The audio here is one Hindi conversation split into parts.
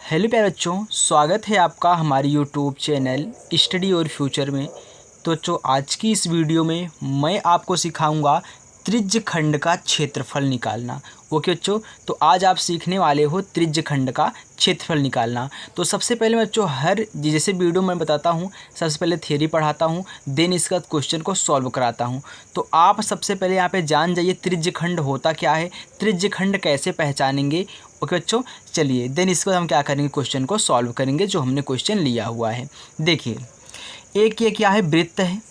हेलो प्यारे बच्चों, स्वागत है आपका हमारे यूट्यूब चैनल स्टडी और फ्यूचर में। तो बच्चों, आज की इस वीडियो में मैं आपको सिखाऊंगा त्रिज्य खंड का क्षेत्रफल निकालना। ओके बच्चों, तो आज आप सीखने वाले हो त्रिज्य खंड का क्षेत्रफल निकालना। तो सबसे पहले बच्चों, हर जैसे वीडियो मैं बताता हूँ, सबसे पहले थियरी पढ़ाता हूँ, देन इसका क्वेश्चन को सॉल्व कराता हूँ। तो आप सबसे पहले यहाँ पे जान जाइए त्रिज्य खंड होता क्या है, त्रिज्य खंड कैसे पहचानेंगे। ओके बच्चों, चलिए देन इसको हम क्या करेंगे, क्वेश्चन को सॉल्व करेंगे जो हमने क्वेश्चन लिया हुआ है। देखिए, एक ये क्या है, वृत्त है।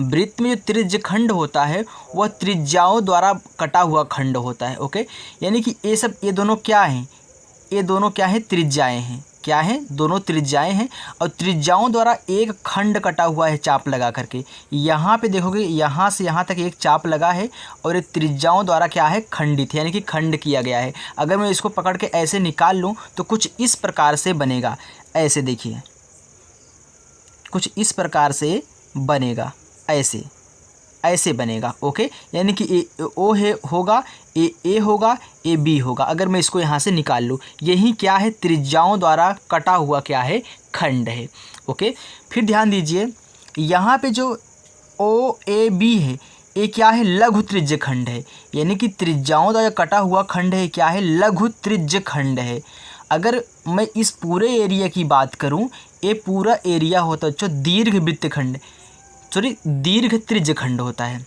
वृत्त में जो त्रिज्य खंड होता है वह त्रिज्याओं द्वारा कटा हुआ खंड होता है। ओके, यानी कि ये दोनों क्या हैं, ये दोनों क्या हैं, त्रिज्याएं हैं। क्या हैं, दोनों त्रिज्याएं हैं और त्रिज्याओं द्वारा एक खंड कटा हुआ है चाप लगा करके। यहाँ पे देखोगे, यहाँ से यहाँ तक एक चाप लगा है और ये त्रिज्याओं द्वारा क्या है, खंडित है, यानी कि खंड किया गया है। अगर मैं इसको पकड़ के ऐसे निकाल लूँ तो कुछ इस प्रकार से बनेगा। ऐसे देखिए, कुछ इस प्रकार से बनेगा, ऐसे ऐसे बनेगा। ओके, यानी कि ए ओ है होगा, ए होगा, ए बी होगा। अगर मैं इसको यहाँ से निकाल लूँ, यही क्या है, त्रिज्याओं द्वारा कटा हुआ क्या है, खंड है। ओके, फिर ध्यान दीजिए, यहाँ पे जो ओ ए बी है, ये क्या है, लघु त्रिज्य खंड है, यानी कि त्रिज्याओं द्वारा कटा हुआ खंड है, क्या है, लघु त्रिज्य खंड है। अगर मैं इस पूरे एरिया की बात करूँ, ये पूरा एरिया होता है जो दीर्घ वृत्त खंड, सॉरी दीर्घ त्रिज्य खंड होता है।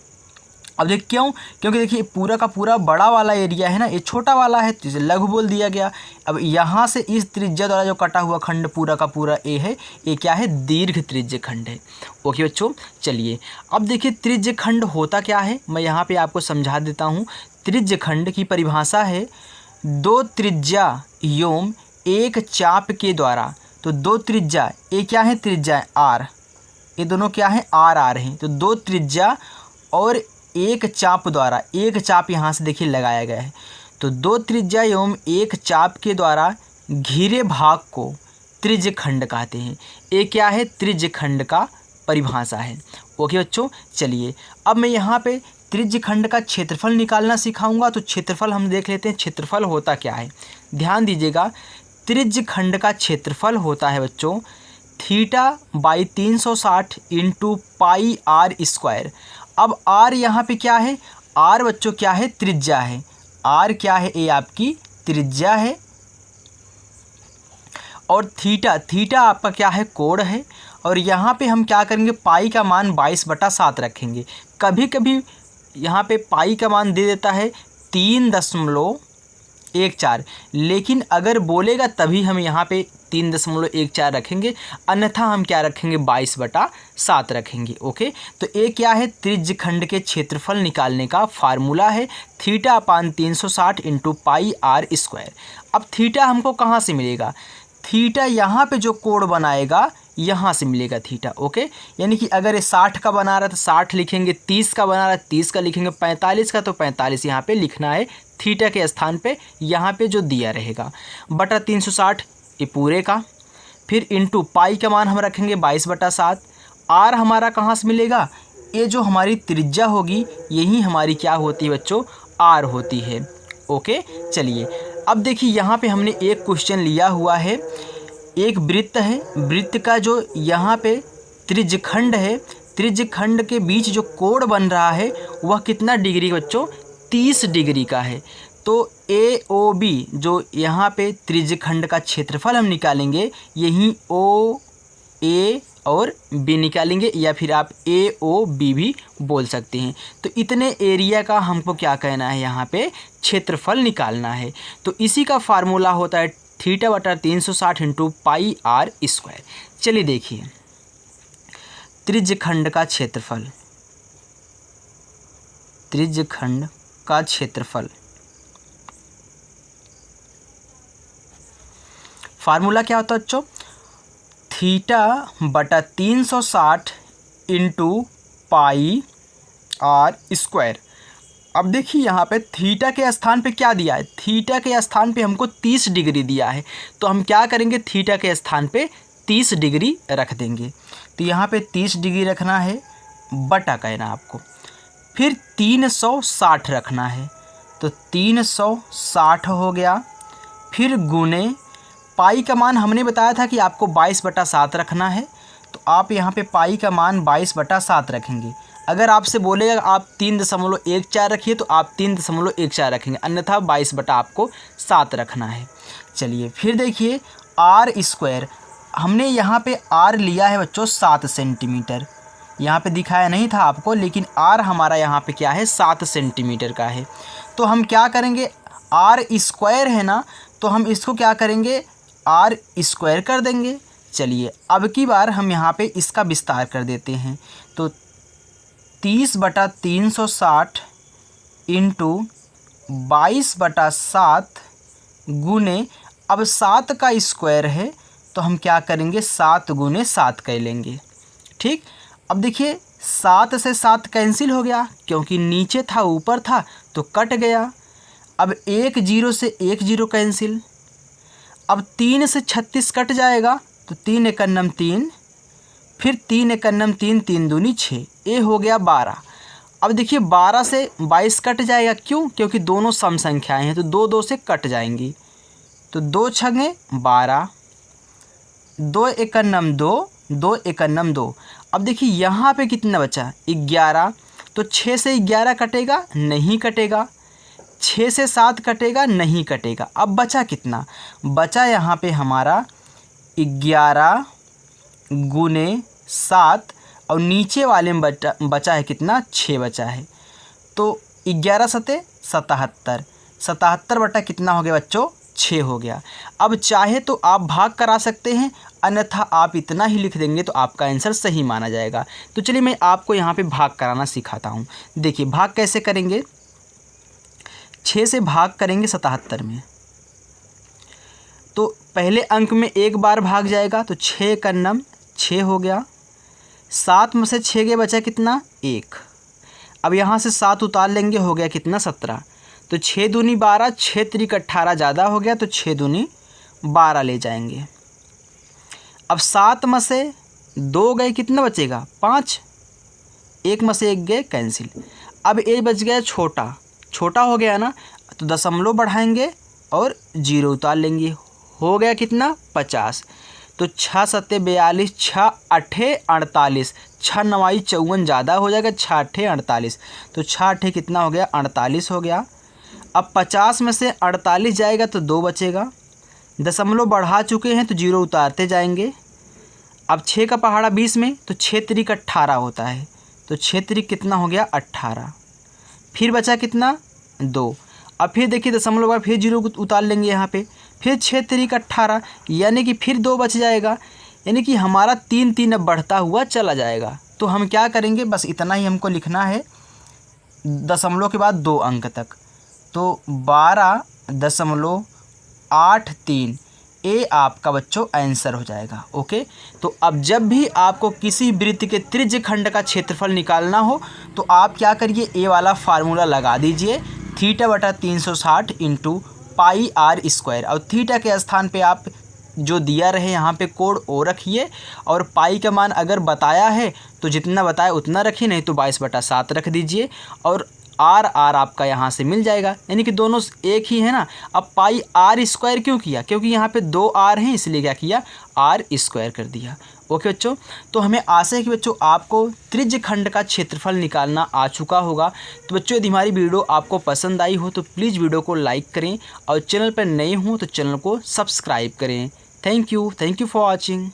अब देख क्यों, क्योंकि देखिए पूरा का पूरा बड़ा वाला एरिया है ना, ये छोटा वाला है तो इसे लघु बोल दिया गया। अब यहाँ से इस त्रिज्या द्वारा जो कटा हुआ खंड पूरा का पूरा ए है, ये क्या है, दीर्घ त्रिज्य खंड है। ओके बच्चों, चलिए अब देखिए त्रिज्य खंड होता क्या है, मैं यहाँ पे आपको समझा देता हूँ। त्रिज्य खंड की परिभाषा है दो त्रिज्या योम एक चाप के द्वारा। तो दो त्रिज्या, ये क्या है, त्रिज्या आर, ये दोनों क्या है, आर आर हैं। तो दो त्रिज्या और एक चाप द्वारा, एक चाप यहाँ से देखिए लगाया गया है। तो दो त्रिज्या एवं एक चाप के द्वारा घिरे भाग को त्रिज्य खंड कहते हैं। ये क्या है, त्रिज्य खंड का परिभाषा है। ओके बच्चों, चलिए अब मैं यहाँ पे त्रिज्य खंड का क्षेत्रफल निकालना सिखाऊंगा। तो क्षेत्रफल हम देख लेते हैं, क्षेत्रफल होता क्या है। ध्यान दीजिएगा, त्रिज्य खंड का क्षेत्रफल होता है बच्चों θ/360 इंटू पाई आर स्क्वायर। अब आर यहाँ पे क्या है, आर बच्चों क्या है, त्रिज्या है। आर क्या है, ये आपकी त्रिज्या है। और थीटा आपका क्या है, कोण है। और यहाँ पे हम क्या करेंगे, पाई का मान 22/7 रखेंगे। कभी कभी यहाँ पे पाई का मान दे देता है 3.14, लेकिन अगर बोलेगा तभी हम यहाँ पे 3.14 रखेंगे, अन्यथा हम क्या रखेंगे, 22/7 रखेंगे। ओके, तो ये क्या है, त्रिज्य खंड के क्षेत्रफल निकालने का फार्मूला है θ/360 इंटू पाई आर स्क्वायर। अब थीटा हमको कहाँ से मिलेगा, थीटा यहाँ पे जो कोण बनाएगा यहाँ से मिलेगा थीटा। ओके, यानी कि अगर ये 60 का बना रहा है तो 60 लिखेंगे, 30 का बना रहा है 30 का लिखेंगे, 45 का तो 45 यहाँ पे लिखना है थीटा के स्थान पे, यहाँ पे जो दिया रहेगा, बटा 360 ये पूरे का। फिर इंटू पाई का मान हम रखेंगे 22/7। आर हमारा कहाँ से मिलेगा, ये जो हमारी त्रिज्या होगी यही हमारी क्या होती है बच्चों, आर होती है। ओके, चलिए अब देखिए यहाँ पे हमने एक क्वेश्चन लिया हुआ है। एक वृत्त है, वृत्त का जो यहाँ पे त्रिज्य खंड है, त्रिज्य खंड के बीच जो कोण बन रहा है वह कितना डिग्री का बच्चों, 30 डिग्री का है। तो ए ओ बी जो यहाँ पे त्रिज्य खंड का क्षेत्रफल हम निकालेंगे, यहीं ओ ए और बी निकालेंगे, या फिर आप ए ओ बी भी बोल सकते हैं। तो इतने एरिया का हमको क्या कहना है, यहाँ पे क्षेत्रफल निकालना है। तो इसी का फार्मूला होता है θ/360 इंटू पाई आर स्क्वायर। चलिए देखिए, त्रिज्य खंड का क्षेत्रफल, त्रिज्य खंड का क्षेत्रफल फार्मूला क्या होता है बच्चों, θ/360 इंटू पाई आर स्क्वायर। अब देखिए यहाँ पे थीटा के स्थान पे क्या दिया है, थीटा के स्थान पे हमको 30 डिग्री दिया है। तो हम क्या करेंगे, थीटा के स्थान पे 30 डिग्री रख देंगे। तो यहाँ पे 30 डिग्री रखना है, बटा कहना आपको, फिर 360 रखना है। तो 360 हो गया, फिर गुने पाई का मान हमने बताया था कि आपको 22/7 रखना है, तो आप यहाँ पे पाई का मान 22/7 रखेंगे। अगर आपसे बोलेगा आप 3.14 रखिए तो आप 3.14 रखेंगे, अन्यथा 22 आपको 7 रखना है। चलिए फिर देखिए आर स्क्वायर, हमने यहाँ पे आर लिया है बच्चों 7 सेंटीमीटर। यहाँ पे दिखाया नहीं था आपको, लेकिन आर हमारा यहाँ पे क्या है 7 सेंटीमीटर का है। तो हम क्या करेंगे, आर स्क्वायर है ना, तो हम इसको क्या करेंगे आर स्क्वायर कर देंगे। चलिए अब की बार हम यहाँ पे इसका विस्तार कर देते हैं। तो 30/360 इंटू 22/7 गुने, अब 7 का स्क्वायर है तो हम क्या करेंगे 7 गुने 7 कर लेंगे। ठीक, अब देखिए 7 से 7 कैंसिल हो गया, क्योंकि नीचे था ऊपर था तो कट गया। अब 1 0 से 1 0 कैंसिल। अब 3 से 36 कट जाएगा, तो 3 एकन्नम 3, फिर 3 एकन्नम 3, 3 दूनी 6, ये हो गया 12। अब देखिए 12 से 22 कट जाएगा, क्यों? क्योंकि दोनों सम संख्याएं हैं तो 2 2 से कट जाएंगी। तो 2 छगे 12, 2 एकन्नम 2, 2 एकन्नम 2। अब देखिए यहाँ पे कितना बचा 11, तो 6 से 11 कटेगा नहीं कटेगा, 6 से 7 कटेगा नहीं कटेगा। अब बचा कितना, बचा यहाँ पे हमारा 11 गुने 7, और नीचे वाले में बचा है कितना 6 बचा है। तो 11 सते 77, 77 बटा कितना हो गया बच्चों 6 हो गया। अब चाहे तो आप भाग करा सकते हैं, अन्यथा आप इतना ही लिख देंगे तो आपका आंसर सही माना जाएगा। तो चलिए मैं आपको यहाँ पे भाग कराना सिखाता हूँ। देखिए भाग कैसे करेंगे, 6 से भाग करेंगे 77 में, तो पहले अंक में एक बार भाग जाएगा, तो 6 एकन्नम 6 हो गया। 7 में से 6 के बचा कितना 1। अब यहाँ से 7 उतार लेंगे, हो गया कितना 17। तो 6 दूनी 12, 6 त्रिक 18 ज़्यादा हो गया, तो 6 दूनी 12 ले जाएंगे। अब 7 में से 2 गए, कितना बचेगा 5, 1 में से 1 गए कैंसिल। अब ए बच गया छोटा, छोटा हो गया ना, तो दशमलव बढ़ाएंगे और 0 उतार लेंगे, हो गया कितना 50। तो 6 सत्ते 42, 6 अठे 48, 6 नवाई 54 ज़्यादा हो जाएगा, 6 अठे 48, तो 6 अठे कितना हो गया 48 हो गया। अब 50 में से 48 जाएगा तो 2 बचेगा, दशमलव बढ़ा चुके हैं तो 0 उतारते जाएंगे। अब 6 का पहाड़ा 20 में, तो 6 त्रिक 18 होता है, तो 6 त्रिक कितना हो गया 18, फिर बचा कितना 2। अब फिर देखिए दशमलव बाद फिर 0 उतार लेंगे यहाँ पे, फिर 6 त्रिक 18, यानी कि फिर 2 बच जाएगा, यानी कि हमारा 3 3 अब बढ़ता हुआ चला जाएगा। तो हम क्या करेंगे, बस इतना ही हमको लिखना है दशमलव के बाद 2 अंक तक, तो 12.83 ये आपका बच्चों आंसर हो जाएगा। ओके, तो अब जब भी आपको किसी वृत्त के त्रिज्य खंड का क्षेत्रफल निकालना हो तो आप क्या करिए, ए वाला फार्मूला लगा दीजिए, θ/360 इंटू पाई आर स्क्वायर, और थीटा के स्थान पे आप जो दिया रहे यहाँ पे कोड ओ रखिए, और पाई का मान अगर बताया है तो जितना बताया उतना रखिए, नहीं तो 22/7 रख दीजिए, और आर आपका यहाँ से मिल जाएगा, यानी कि दोनों एक ही है ना। अब पाई आर स्क्वायर क्यों किया, क्योंकि यहाँ पे 2 आर हैं, इसलिए क्या किया आर स्क्वायर कर दिया। ओके बच्चों, तो हमें आशा है कि बच्चों आपको त्रिज्य खंड का क्षेत्रफल निकालना आ चुका होगा। तो बच्चों यदि हमारी वीडियो आपको पसंद आई हो तो प्लीज़ वीडियो को लाइक करें, और चैनल पर नए हों तो चैनल को सब्सक्राइब करें। Thank you for watching.